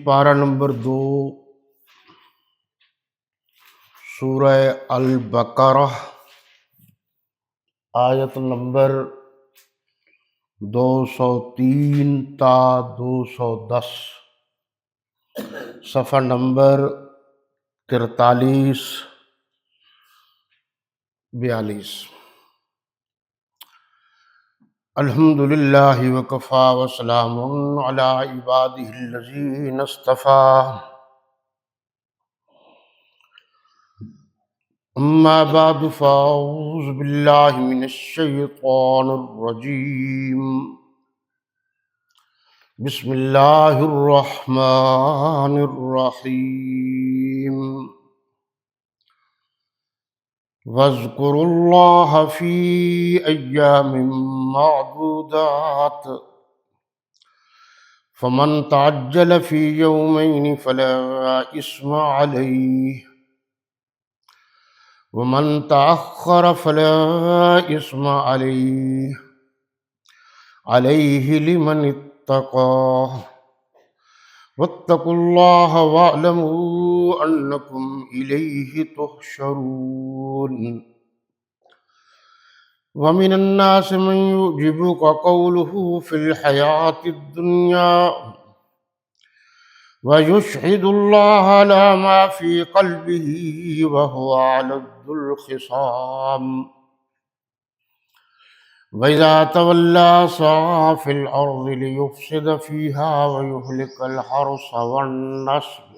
پارہ نمبر 2 سورہ البقرہ آیت نمبر 203 تا 210، صفحہ نمبر 43-42۔ الحمدللہ وکفیٰ وسلام علی عبادہ الذین اصطفیٰ، اما بعد فاعوذ باللہ من الشیطان الرجیم، بسم اللہ الرحمن الرحیم۔ واذکروا اللہ فی ایام معدودات، فمن تعجل فی یومین فلا اثم علیہ، ومن تأخر فلا اثم علیہ لمن اتقى، واتقوا اللہ واعلموا انکم الیہ تحشرون۔ ومن الناس من يعجبك قوله في الحياة الدنيا ويشهد الله على ما في قلبه وهو ألد الخصام، وإذا تولى سعى في الأرض ليفسد فيها ويهلك الحرث والنسل،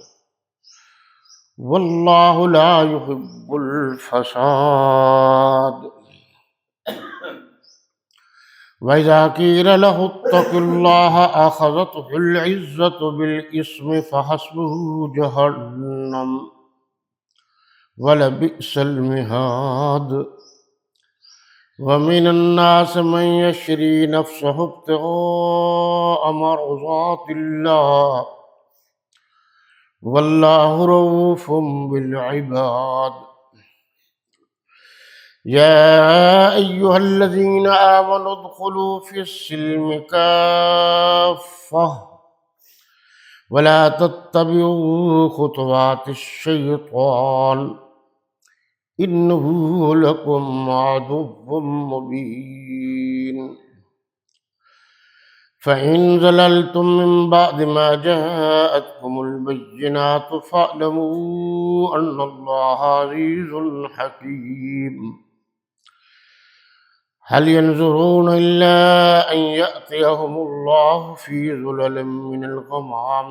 والله لا يحب الفساد۔ وإذا قيل له اتق الله أخذته العزة بالإثم فحسبه جهنم ولبئس المهاد۔ ومن الناس من يشري نفسه ابتغاء مرضات الله، والله رؤوف بالعباد۔ يا أيها الذين آمنوا ادخلوا في السلم كافة ولا تتبعوا خطوات الشيطان إنه لكم عدو مبين۔ فإن زللتم من بعد ما جاءتكم البينات فاعلموا أن الله عزيز حكيم۔ هل ينظرون إلا أن يأتيهم الله في ظلل من الغمام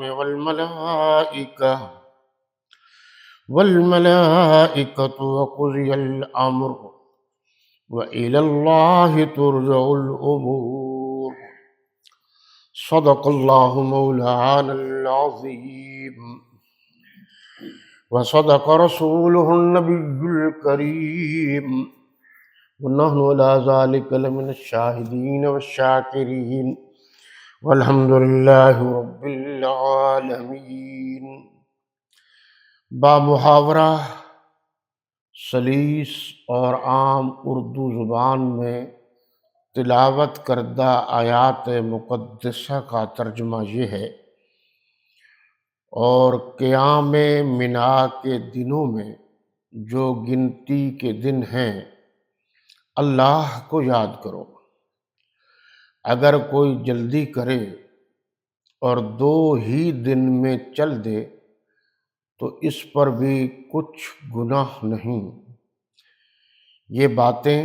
والملائكة وقضي الأمر وإلى الله ترجع الأمور۔ صدق الله مولانا العظيم، وصدق رسوله النبي الكريم، ونحن على ذلك لمن الشاهدين والشاكرين، والحمد لله رب العالمين۔ بامحاورہ سلیس اور عام اردو زبان میں تلاوت کردہ آیات مقدسہ کا ترجمہ یہ ہے: اور قیام منا کے دنوں میں جو گنتی کے دن ہیں اللہ کو یاد کرو۔ اگر کوئی جلدی کرے اور 2 ہی دن میں چل دے تو اس پر بھی کچھ گناہ نہیں۔ یہ باتیں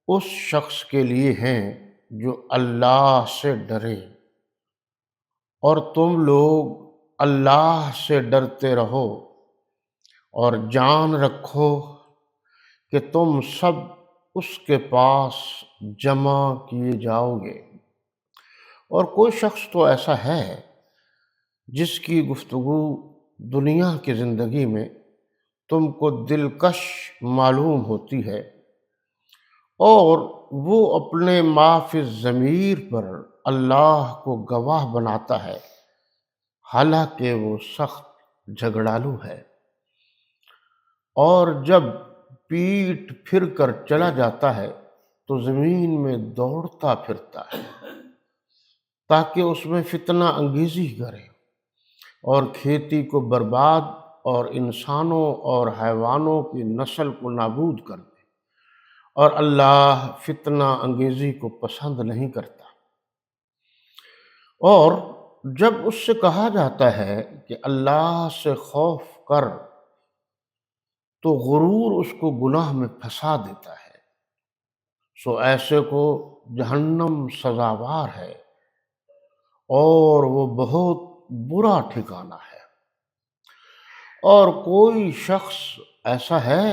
اس شخص کے لیے ہیں جو اللہ سے ڈرے، اور تم لوگ اللہ سے ڈرتے رہو اور جان رکھو کہ تم سب اس کے پاس جمع کیے جاؤ گے۔ اور کوئی شخص تو ایسا ہے جس کی گفتگو دنیا کی زندگی میں تم کو دلکش معلوم ہوتی ہے، اور وہ اپنے ما فی الضمیر پر اللہ کو گواہ بناتا ہے، حالانکہ وہ سخت جھگڑالو ہے، اور جب پیٹ پھر کر چلا جاتا ہے تو زمین میں دوڑتا پھرتا ہے تاکہ اس میں فتنہ انگیزی کرے، اور کھیتی کو برباد اور انسانوں اور حیوانوں کی نسل کو نابود کر دے، اور اللہ فتنہ انگیزی کو پسند نہیں کرتا۔ اور جب اس سے کہا جاتا ہے کہ اللہ سے خوف کر، تو غرور اس کو گناہ میں پھنسا دیتا ہے، سو ایسے کو جہنم سزاوار ہے اور وہ بہت برا ٹھکانہ ہے۔ اور کوئی شخص ایسا ہے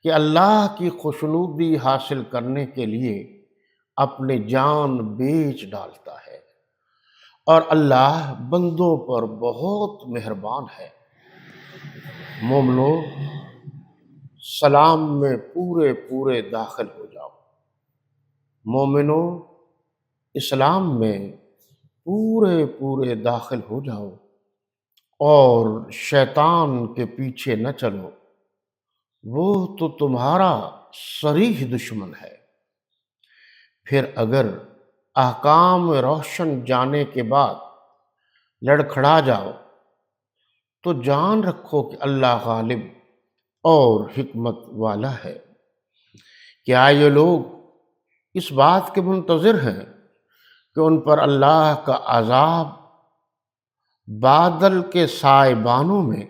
کہ اللہ کی خوشنودی حاصل کرنے کے لیے اپنی جان بیچ ڈالتا ہے، اور اللہ بندوں پر بہت مہربان ہے۔ مومنو، سلام میں پورے پورے داخل ہو جاؤ۔ مومنو، اسلام میں پورے پورے داخل ہو جاؤ اور شیطان کے پیچھے نہ چلو، وہ تو تمہارا صریح دشمن ہے۔ پھر اگر احکام روشن جانے کے بعد لڑکھڑا جاؤ تو جان رکھو کہ اللہ غالب اور حکمت والا ہے۔ کیا یہ لوگ اس بات کے منتظر ہیں کہ ان پر اللہ کا عذاب بادل کے سائبانوں میں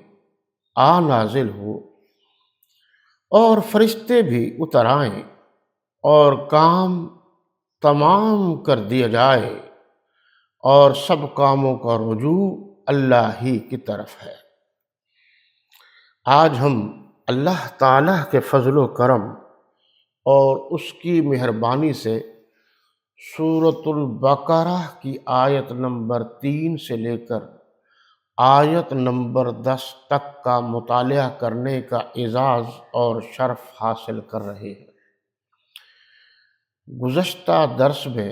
آ نازل ہو، اور فرشتے بھی اتر آئیں اور کام تمام کر دیا جائے، اور سب کاموں کا رجوع اللہ ہی کی طرف ہے۔ آج ہم اللہ تعالیٰ کے فضل و کرم اور اس کی مہربانی سے سورۃ البقرہ کی آیت نمبر 3 سے لے کر آیت نمبر 10 تک کا مطالعہ کرنے کا اعزاز اور شرف حاصل کر رہے ہیں۔ گزشتہ درس میں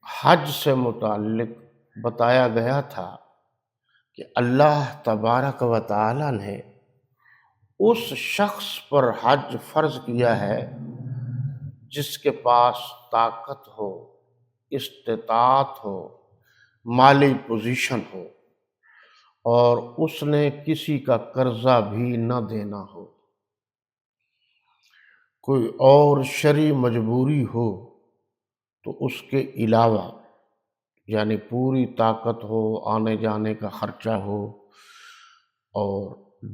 حج سے متعلق بتایا گیا تھا کہ اللہ تبارک و تعالی نے اس شخص پر حج فرض کیا ہے جس کے پاس طاقت ہو، استطاعت ہو، مالی پوزیشن ہو، اور اس نے کسی کا قرضہ بھی نہ دینا ہو، کوئی اور شرعی مجبوری ہو تو اس کے علاوہ، یعنی پوری طاقت ہو، آنے جانے کا خرچہ ہو، اور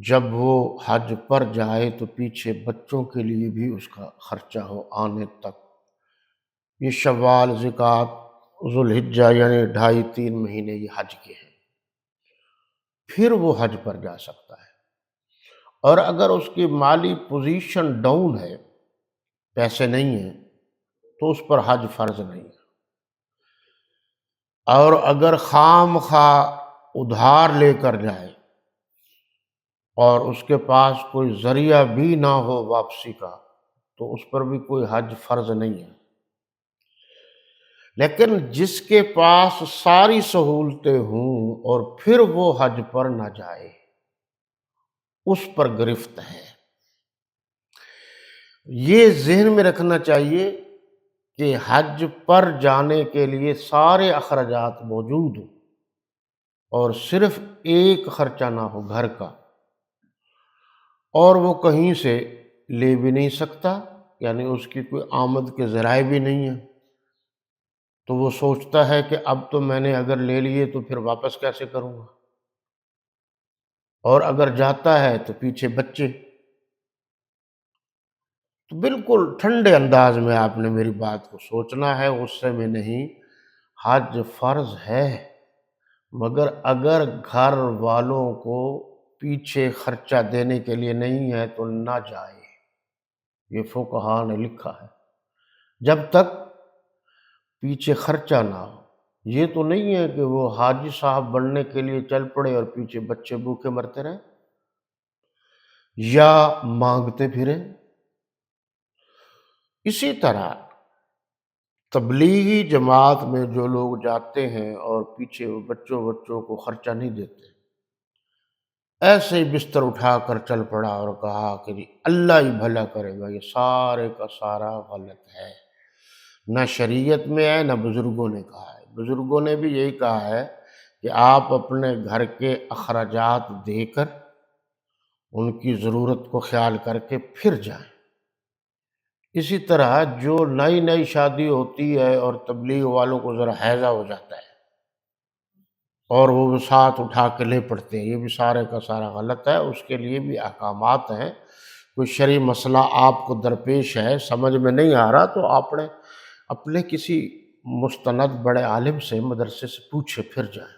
جب وہ حج پر جائے تو پیچھے بچوں کے لیے بھی اس کا خرچہ ہو آنے تک۔ یہ شوال، ذوالقعدہ، ذوالحجہ، یعنی 2.5-3 مہینے یہ حج کے ہیں، پھر وہ حج پر جا سکتا ہے۔ اور اگر اس کی مالی پوزیشن ڈاؤن ہے، پیسے نہیں ہیں، تو اس پر حج فرض نہیں ہے۔ اور اگر خام خواہ ادھار لے کر جائے اور اس کے پاس کوئی ذریعہ بھی نہ ہو واپسی کا، تو اس پر بھی کوئی حج فرض نہیں ہے۔ لیکن جس کے پاس ساری سہولتیں ہوں اور پھر وہ حج پر نہ جائے، اس پر گرفت ہے۔ یہ ذہن میں رکھنا چاہیے کہ حج پر جانے کے لیے سارے اخراجات موجود ہوں، اور صرف ایک خرچہ نہ ہو گھر کا، اور وہ کہیں سے لے بھی نہیں سکتا، یعنی اس کی کوئی آمد کے ذرائع بھی نہیں ہیں، تو وہ سوچتا ہے کہ اب تو میں نے اگر لے لیے تو پھر واپس کیسے کروں گا، اور اگر جاتا ہے تو پیچھے بچے۔ تو بالکل ٹھنڈے انداز میں آپ نے میری بات کو سوچنا ہے، غصے میں نہیں۔ حج فرض ہے، مگر اگر گھر والوں کو پیچھے خرچہ دینے کے لیے نہیں ہے تو نہ جائے۔ یہ فقہا نے لکھا ہے، جب تک پیچھے خرچہ نہ ہو۔ یہ تو نہیں ہے کہ وہ حاجی صاحب بننے کے لیے چل پڑے اور پیچھے بچے بھوکے مرتے رہیں یا مانگتے پھریں۔ اسی طرح تبلیغی جماعت میں جو لوگ جاتے ہیں اور پیچھے وہ بچوں کو خرچہ نہیں دیتے، ایسے ہی بستر اٹھا کر چل پڑا اور کہا کہ جی اللہ ہی بھلا کرے گا، یہ سارے کا سارا غلط ہے، نہ شریعت میں ہے نہ بزرگوں نے کہا ہے۔ بزرگوں نے بھی یہی کہا ہے کہ کہ آپ اپنے گھر کے اخراجات دے کر ان کی ضرورت کو خیال کر کے پھر جائیں۔ اسی طرح جو نئی نئی شادی ہوتی ہے اور تبلیغ والوں کو ذرا ہیضہ ہو جاتا ہے اور وہ ساتھ اٹھا کے لے پڑتے ہیں، یہ بھی سارے کا سارا غلط ہے، اس کے لیے بھی احکامات ہیں۔ کوئی شرعی مسئلہ آپ کو درپیش ہے، سمجھ میں نہیں آ رہا، تو آپ نے اپنے کسی مستند بڑے عالم سے، مدرسے سے پوچھے پھر جائیں۔